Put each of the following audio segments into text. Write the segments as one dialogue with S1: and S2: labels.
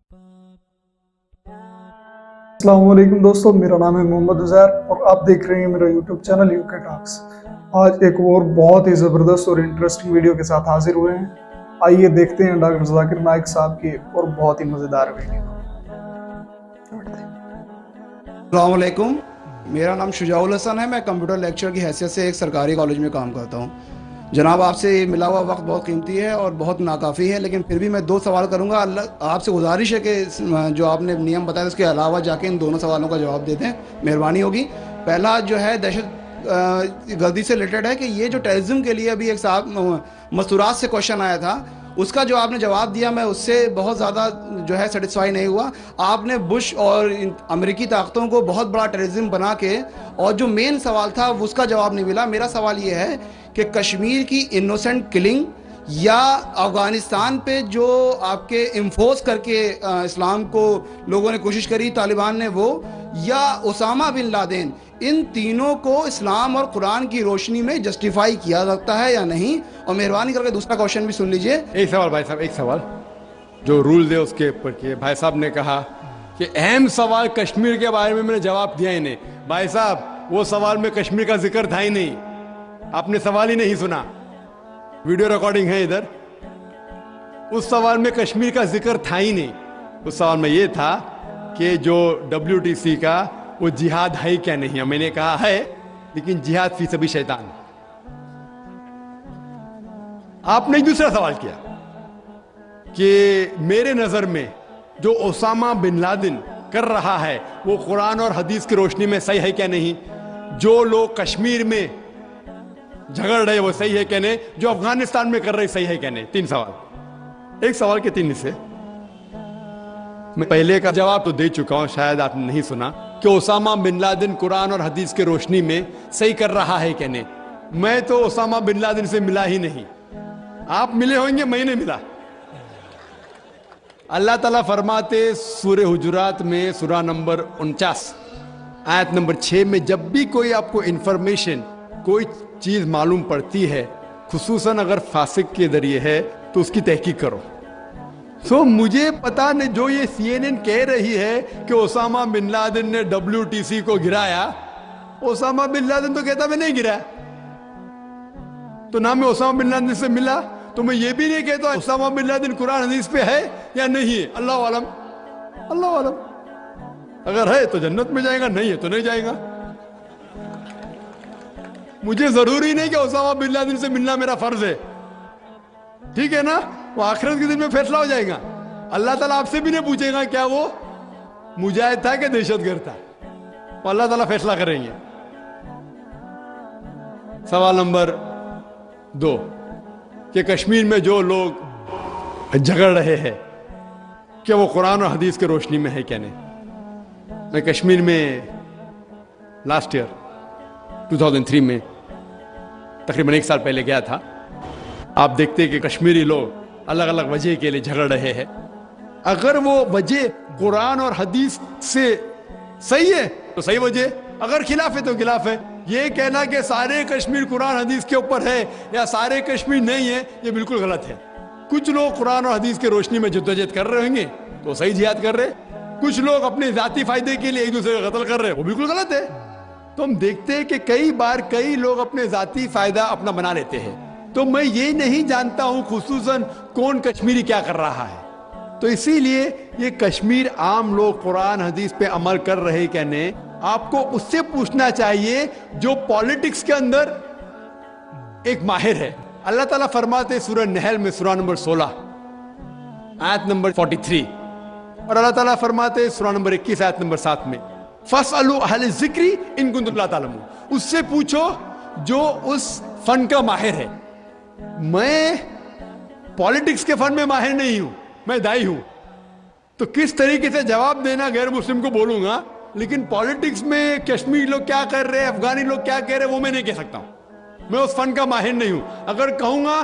S1: अस्सलामुअलैकुम दोस्तों, मेरा नाम है मोहम्मद उज़ैर और आप देख रहे हैं मेरा यूट्यूब चैनल यूके टॉक्स। आज एक और बहुत ही ज़बरदस्त और इंटरेस्टिंग वीडियो के साथ हाजिर हुए हैं। आइए देखते हैं डॉक्टर जाकिर नाइक साहब की और बहुत ही मज़ेदार वीडियो।
S2: अस्सलाम वालेकुम, मेरा नाम शुजाउल हसन है। मैं कंप्यूटर लेक्चर की हैसियत से एक सरकारी कॉलेज में काम करता हूँ। जनाब, आपसे मिला हुआ वक्त बहुत कीमती है और बहुत नाकाफ़ी है, लेकिन फिर भी मैं दो सवाल करूँगा। अल्लाह आपसे गुजारिश है कि जो आपने नियम बताया उसके अलावा जाके इन दोनों सवालों का जवाब दे दें, मेहरबानी होगी। पहला जो है दहशत गर्दी से रिलेटेड है कि ये जो टेररिज्म के लिए अभी एक साहब मस्तूरात से क्वेश्चन आया था, उसका जो आपने जवाब दिया मैं उससे बहुत ज़्यादा जो है सेटिस्फाई नहीं हुआ। आपने बुश और अमेरिकी ताकतों को बहुत बड़ा टेररिज्म बना के, और जो मेन सवाल था उसका जवाब नहीं मिला। मेरा सवाल ये है कि कश्मीर की इनोसेंट किलिंग या अफ़गानिस्तान पे जो आपके इम्फोज करके इस्लाम को लोगों ने कोशिश करी, तालिबान ने, वो या उसामा बिन लादेन, इन तीनों को इस्लाम और कुरान की रोशनी में जस्टिफाई किया जाता है या नहीं? और मेहरबानी करके दूसरा क्वेश्चन भी सुन लीजिए।
S3: एक सवाल भाई साहब, एक सवाल जो रूल है उसके ऊपर के भाई साहब ने कहा कि अहम सवाल कश्मीर के बारे में मैंने जवाब दिया ही नहीं। भाई साहब, वो सवाल में कश्मीर का जिक्र था ही नहीं, आपने सवाल ही नहीं सुना। वीडियो रिकॉर्डिंग है इधर। उस सवाल में कश्मीर का जिक्र था ही नहीं। उस सवाल में ये था कि जो WTC का वो जिहाद है क्या नहीं है। मैंने कहा है, लेकिन जिहाद फी सभी शैतान। आपने दूसरा सवाल किया कि मेरे नजर में जो ओसामा बिन लादेन कर रहा है वो कुरान और हदीस की रोशनी में सही है क्या नहीं। जो लोग कश्मीर में झगड़ रहे वो सही है क्या नहीं, जो अफगानिस्तान में कर रहे सही है क्या नहीं। तीन सवाल, एक सवाल के तीन हिस्से। मैं पहले का जवाब तो दे चुका हूं, शायद आपने नहीं सुना, कि ओसामा बिन लादेन कुरान और हदीस की रोशनी में सही कर रहा है क्या नहीं। मैं तो ओसामा बिन लादेन से मिला ही नहीं। आप मिले होंगे, मैं नहीं मिला। अल्लाह ताला फरमाते सूरह हुजुरात में सूरा नंबर 49 आयत नंबर 6 में, जब भी कोई आपको इंफॉर्मेशन, कोई चीज मालूम पड़ती है, खुसूसन अगर फासिक के जरिए है, तो उसकी तहकीक करो। सो मुझे पता नहीं, जो ये CNN कह रही है कि ओसामा बिन लादेन ने WTC को गिराया, ओसामा बिन लादेन तो कहता मैं नहीं गिराया। तो ना मैं ओसामा बिन लादेन से मिला, तो मैं ये भी नहीं कहता ओसामा बिन लादेन कुरान हदीस पे है या नहीं है। अल्लाह आलम, अल्लाह आलम। अगर है तो जन्नत में जाएगा, नहीं है तो नहीं जाएगा। मुझे जरूरी नहीं कि ओसामा बिन लादेन से मिलना मेरा फर्ज है, ठीक है ना। वो आखिरत के दिन में फैसला हो जाएगा। अल्लाह ताला आपसे भी नहीं पूछेगा क्या वो मुजाहिद था कि दहशतगर्द था। वो अल्लाह ताला फैसला करेंगे। सवाल नंबर 2 कि कश्मीर में जो लोग झगड़ रहे हैं, क्या वो कुरान और हदीस की रोशनी में है क्या नहीं। मैं कश्मीर में लास्ट ईयर 2003 में तकरीबन 1 साल पहले गया था। आप देखते हैं कि कश्मीरी लोग अलग अलग वजह के लिए झगड़ रहे हैं। अगर वो वजह कुरान और हदीस से सही है तो सही वजह, अगर खिलाफ है तो खिलाफ है। ये कहना कि सारे कश्मीर कुरान हदीस के ऊपर है या सारे कश्मीर नहीं है, ये बिल्कुल गलत है। कुछ लोग कुरान और हदीस की रोशनी में जद्दोजहद कर रहे होंगे तो सही जिहाद कर रहे, कुछ लोग अपने जाती फायदे के लिए एक दूसरे का कत्ल कर रहे हैं, वो बिल्कुल गलत है। तो हम देखते हैं कि कई बार कई लोग अपने जाती फायदा अपना बना लेते हैं। तो मैं ये नहीं जानता हूं खुसूसन कौन कश्मीरी क्या कर रहा है। तो इसीलिए ये कश्मीर आम लोग कुरान हदीस पे अमल कर रहे क्या नहीं, आपको उससे पूछना चाहिए जो पॉलिटिक्स के अंदर एक माहिर है। अल्लाह ताला फरमाते सूरह नहल में सूरा नंबर 16 आयत नंबर 43, और अल्लाह ताला फरमाते सूरा नंबर 21 आयत नंबर 7 में, फसअलू अहल ज़िक्री इन कुंतुम ला तालमून। उससे पूछो जो उस फन का माहिर है। मैं पॉलिटिक्स के फन में माहिर नहीं हूं, मैं दाई हूं। तो किस तरीके से जवाब देना गैर मुस्लिम को बोलूंगा, लेकिन पॉलिटिक्स में कश्मीरी लोग क्या कर रहे हैं, अफगानी लोग क्या कह रहे हैं, वो मैं नहीं कह सकता हूं। मैं उस फन का माहिर नहीं हूं। अगर कहूंगा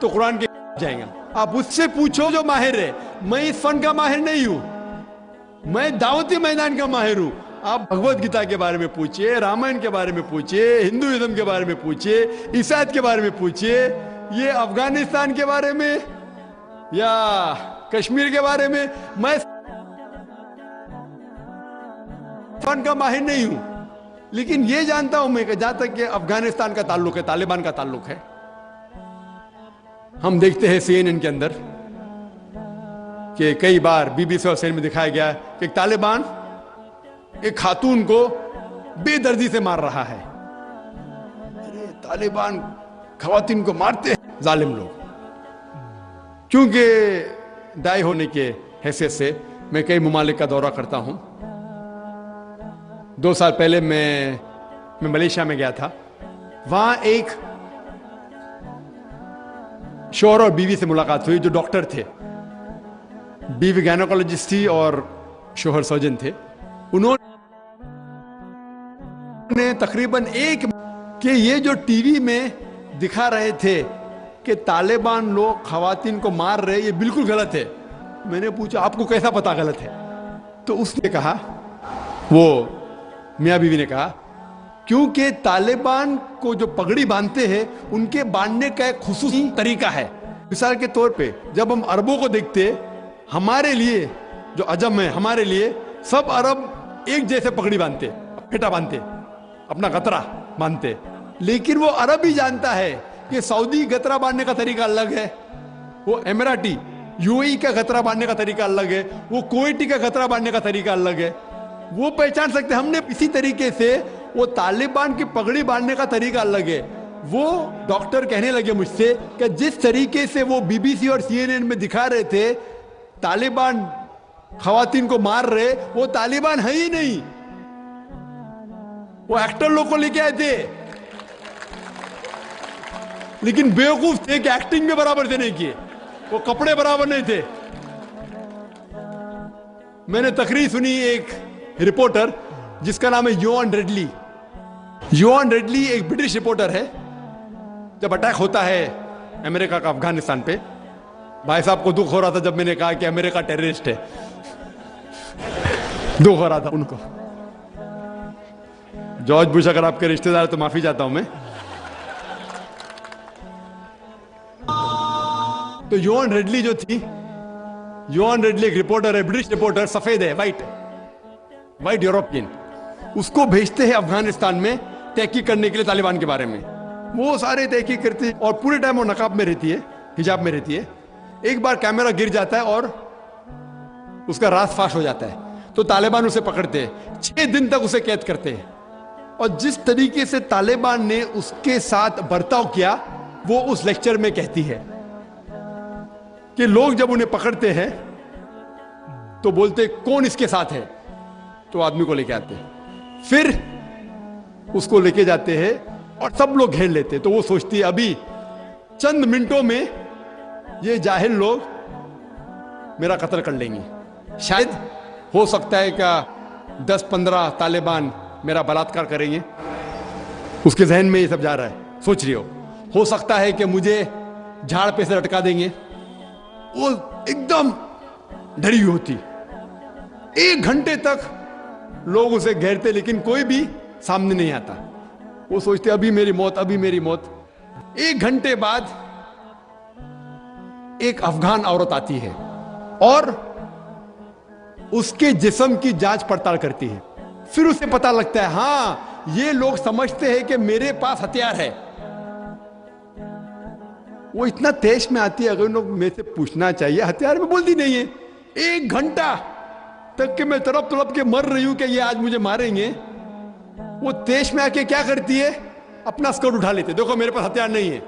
S3: तो कुरान के जाएगा। आप उससे पूछो जो माहिर है। मैं इस फन का माहिर नहीं हूं, मैं दावती मैदान का माहिर हूं। आप भगवत गीता के बारे में पूछिए, रामायण के बारे में पूछिए, हिंदुइज्म के बारे में पूछिए, ईसाईयत के बारे में पूछिए, ये अफगानिस्तान के बारे में या कश्मीर के बारे में। मैं फन का माहिर नहीं हूं, लेकिन ये जानता हूं मैं कि जहां तक कि अफगानिस्तान का ताल्लुक है, तालिबान का ताल्लुक है, हम देखते हैं CNN के अंदर कि कई बार BBC और CNN में दिखाया गया कि तालिबान एक खातून को बेदर्दी से मार रहा है। अरे तालिबान खवातीन को मारते हैं जालिम लोग। क्योंकि दाई होने के हैसियत से मैं कई ममालिक का दौरा करता हूं। 2 साल पहले मैं मलेशिया में गया था। वहां एक शौहर और बीवी से मुलाकात हुई जो डॉक्टर थे। बीवी गायनेकोलॉजिस्ट थी और शौहर सर्जन थे। उन्होंने तकरीबन कि ये जो टीवी में दिखा रहे थे कि तालिबान लोग खवातीन को मार रहे, ये बिल्कुल गलत है। मैंने पूछा आपको कैसा पता गलत है? तो उसने कहा, वो मियां बीवी ने कहा, क्योंकि तालिबान को जो पगड़ी बांधते हैं उनके बांधने का एक खुसूसी तरीका है। मिसाल के तौर पे जब हम अरबों को देखते, हमारे लिए जो अजम है, हमारे लिए सब अरब एक जैसे पगड़ी बांधते, फेटा बांधते, अपना गतरा बांधते। लेकिन वो अरब ही जानता है कि सऊदी गतरा बांधने का तरीका अलग है, वो एमिराटी UAE का गतरा बांधने का तरीका अलग है, वो कुवैती का गतरा बांधने का तरीका अलग है। वो पहचान सकते। हमने इसी तरीके से वो तालिबान की पगड़ी बांधने का तरीका अलग है। वो डॉक्टर कहने लगे मुझसे कि जिस तरीके से वो BBC और CNN में दिखा रहे थे तालिबान खवातीन को मार रहे, वो तालिबान है ही नहीं, वो एक्टर लोग को लेके आए थे, लेकिन बेवकूफ थे कि एक्टिंग में बराबर से नहीं किए, वो कपड़े बराबर नहीं थे। मैंने तकरीर सुनी एक रिपोर्टर जिसका नाम है योआन रेडली। योआन रेडली एक ब्रिटिश रिपोर्टर है। जब अटैक होता है अमेरिका का अफगानिस्तान पे, भाई साहब को दुख हो रहा था जब मैंने कहा कि अमेरिका टेररिस्ट है, दुख हो रहा था उनको। जॉर्ज बुश अगर आपके रिश्तेदार तो माफी चाहता हूं मैं। तो योआन रेडली जो थी, योआन रेडली एक रिपोर्टर है, ब्रिटिश रिपोर्टर, सफेद है, वाइट यूरोपियन। उसको भेजते हैं अफगानिस्तान में तहकीक करने के लिए तालिबान के बारे में। वो सारे तहकीक करते हैं और पूरे टाइम वो नकाब में रहती है, हिजाब में रहती है। एक बार कैमरा गिर जाता है और उसका राज फाश हो जाता है, तो तालिबान उसे पकड़ते हैं, 6 दिन तक उसे कैद करते हैं। और जिस तरीके से तालिबान ने उसके साथ बर्ताव किया, वो उस लेक्चर में कहती है कि लोग जब उन्हें पकड़ते हैं तो बोलते कौन इसके साथ है, तो आदमी को लेके आते हैं, फिर उसको लेके जाते हैं और सब लोग घेर लेते हैं। तो वो सोचती है अभी चंद मिनटों में ये जाहिल लोग मेरा कत्ल कर लेंगे। शायद हो सकता है कि 10-15 तालिबान मेरा बलात्कार करेंगे। उसके जहन में ये सब जा रहा है, सोच रही हो सकता है कि मुझे झाड़ पे से लटका देंगे। वो एकदम डरी हुई होती। 1 घंटे तक लोग उसे घेरते, लेकिन कोई भी सामने नहीं आता। वो सोचते अभी मेरी मौत, अभी मेरी मौत। 1 घंटे बाद एक अफगान औरत आती है और उसके जिस्म की जांच पड़ताल करती है। फिर उसे पता लगता है हां, ये लोग समझते हैं कि मेरे पास हथियार है। वो इतना तेज में आती है, अगर उन लोग मेरे से पूछना चाहिए हथियार में, बोलती नहीं है। 1 घंटा तक के मैं तड़प तड़प के मर रही हूं कि ये आज मुझे मारेंगे। वो तेज में आके क्या करती है, अपना स्कर्ट उठा लेते, देखो मेरे पास हथियार नहीं है।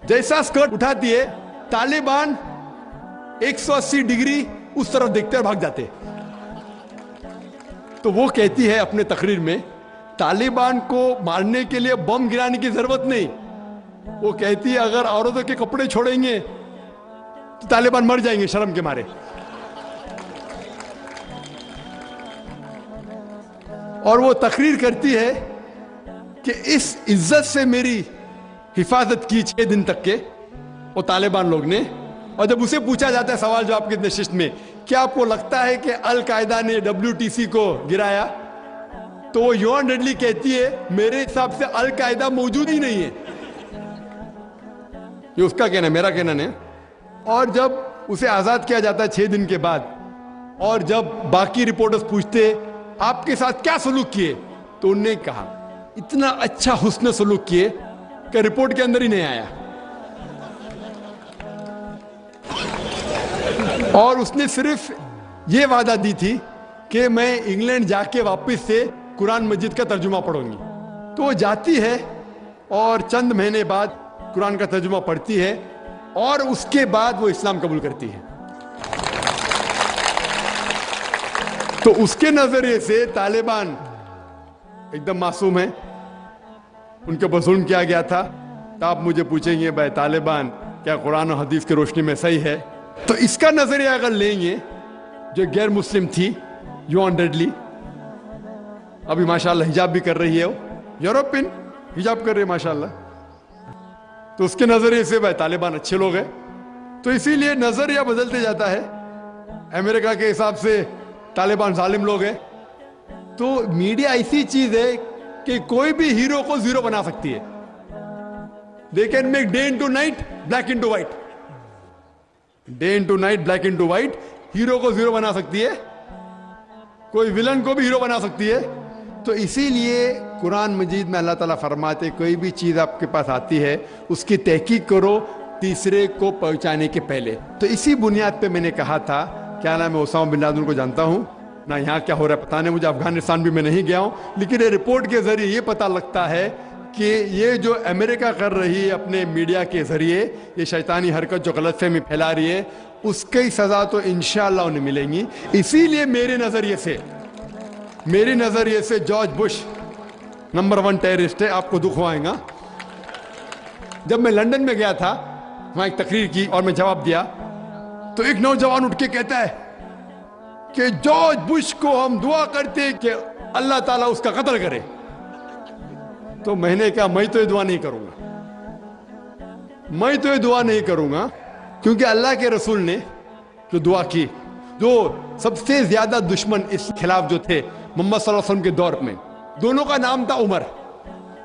S3: जैसा स्कर्ट उठाती है, तालिबान 180 डिग्री उस तरफ देखते और भाग जाते। तो वो कहती है अपने तकरीर में, तालिबान को मारने के लिए बम गिराने की जरूरत नहीं। वो कहती है अगर औरतों के कपड़े छोड़ेंगे तो तालिबान मर जाएंगे शर्म के मारे। और वो तकरीर करती है कि इस इज्जत से मेरी हिफाजत की 6 दिन तक के वो तालिबान लोग ने। और जब उसे पूछा जाता है सवाल जवाब के नशिस्त में, क्या आपको लगता है कि अल कायदा ने WTC को गिराया, तो वो योआन रेडली कहती है मेरे हिसाब से अल कायदा मौजूद ही नहीं है। ये उसका कहना, मेरा कहना नहीं। और जब उसे आजाद किया जाता है 6 दिन के बाद, और जब बाकी रिपोर्टर्स पूछते आपके साथ क्या सलूक किए? तो उनने कहा इतना अच्छा हुस्न सलूक किए कि रिपोर्ट के अंदर ही नहीं आया। और उसने सिर्फ ये वादा दी थी कि मैं इंग्लैंड जाके वापस से कुरान मजीद का तर्जुमा पढ़ूंगी। तो वो जाती है और चंद महीने बाद कुरान का तर्जुमा पढ़ती है और उसके बाद वो इस्लाम कबूल करती है। तो उसके नजरिए से तालिबान एकदम मासूम है, उनके ऊपर जुल्म किया गया था। तो आप मुझे पूछेंगे भाई तालिबान क्या कुरान और हदीस की रोशनी में सही है? तो इसका नजरिया अगर लेंगे, जो गैर मुस्लिम थी योन डेडली, अभी माशाल्लाह हिजाब भी कर रही है, वो यूरोपियन हिजाब कर रही है माशाल्लाह, तो उसके नजरिए से भाई तालिबान अच्छे लोग हैं। तो इसीलिए नजरिया बदलते जाता है। अमेरिका के हिसाब से तालिबान जालिम लोग हैं। तो मीडिया ऐसी चीज है कि कोई भी हीरो को जीरो बना सकती है। They can make day into night black into white, day into night black into white. Hero को जीरो बना सकती है, कोई विलन को भी हीरो बना सकती है। तो इसीलिए कुरान मजीद में अल्लाह ताला फरमाते कोई भी चीज आपके पास आती है उसकी तहकीक करो तीसरे को पहुंचाने के पहले। तो इसी बुनियाद पे मैंने कहा था, क्या नाम है, ओसामा बिन लादेन को जानता हूं ना, यहाँ क्या हो रहा है पता नहीं मुझे, अफगानिस्तान भी मैं नहीं गया हूं, लेकिन ये रिपोर्ट के जरिए ये पता लगता है कि ये जो अमेरिका कर रही है अपने मीडिया के जरिए, ये शैतानी हरकत जो गलतफहमी फैला रही है, उसकी सजा तो इंशाअल्लाह उन्हें मिलेंगी। इसीलिए मेरे नजरिए से जॉर्ज बुश नंबर 1 टेररिस्ट है। आपको दुख आएगा, जब मैं लंदन में गया था, वहां एक तकरीर की और मैं जवाब दिया, तो एक नौजवान उठ के कहता है कि जॉर्ज बुश को हम दुआ करते हैं कि अल्लाह ताला उसका कत्ल करे। तो मैंने कहा मैं तो ये दुआ नहीं करूंगा, क्योंकि अल्लाह के रसूल ने जो दुआ की, जो सबसे ज्यादा दुश्मन इस खिलाफ जो थे मोहम्मद सल्लल्लाहु अलैहि वसल्लम के दौर में, दोनों का नाम था उमर।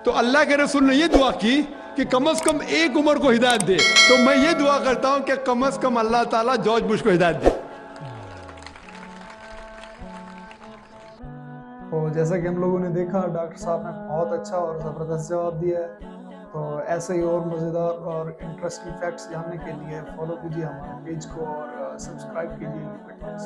S3: तो अल्लाह के रसूल ने ये दुआ की कि कम से कम एक उमर को हिदायत दे। तो मैं ये दुआ करता हूं कि कम से कम अल्लाह ताला जॉर्ज बुश को हिदायत दे।
S1: तो जैसा कि हम लोगों ने देखा, डॉक्टर साहब ने बहुत अच्छा और ज़बरदस्त जवाब दिया है। तो ऐसे ही और मज़ेदार और इंटरेस्टिंग फैक्ट्स जानने के लिए फॉलो कीजिए हमारे पेज को और सब्सक्राइब कीजिए यूके टॉक्स।